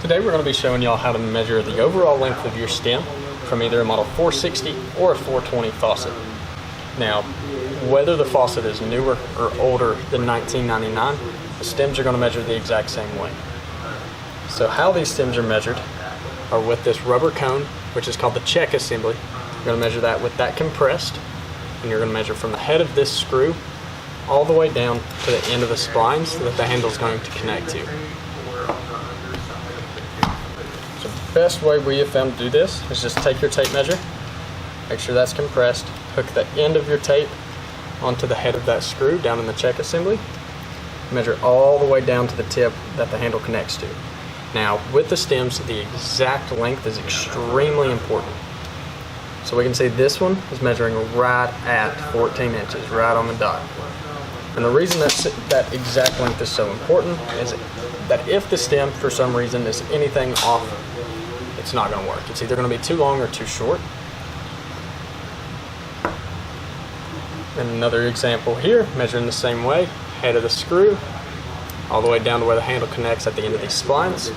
Today we're going to be showing y'all how to measure the overall length of your stem from either a model 460 or a 420 faucet. Now, whether the faucet is newer or older than 1999, the stems are going to measure the exact same way. So how these stems are measured are with this rubber cone, which is called the check assembly. You're going to measure that with that compressed, and you're going to measure from the head of this screw all the way down to the end of the splines that the handle is going to connect to. So the best way we have found to do this is just take your tape measure, make sure that's compressed, hook the end of your tape onto the head of that screw down in the check assembly, measure all the way down to the tip that the handle connects to. Now, with the stems, the exact length is extremely important. So we can see this one is measuring right at 14 inches, right on the dot. And the reason that exact length is so important is that if the stem, for some reason, is anything off, it's not going to work. It's either going to be too long or too short. And another example here, measuring the same way, head of the screw, all the way down to where the handle connects at the end of these splines.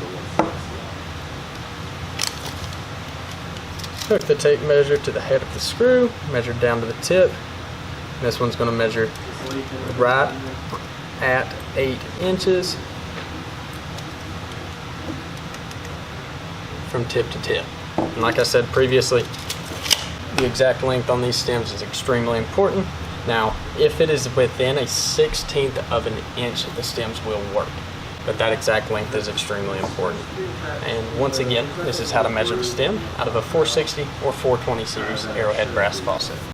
Hook the tape measure to the head of the screw, measure down to the tip. And this one's going to measure right at 8 inches from tip to tip. And like I said previously, the exact length on these stems is extremely important. Now, if it is within a 1/16 of an inch, the stems will work. But that exact length is extremely important. And once again, this is how to measure the stem out of a 460 or 420 series Arrowhead brass faucet.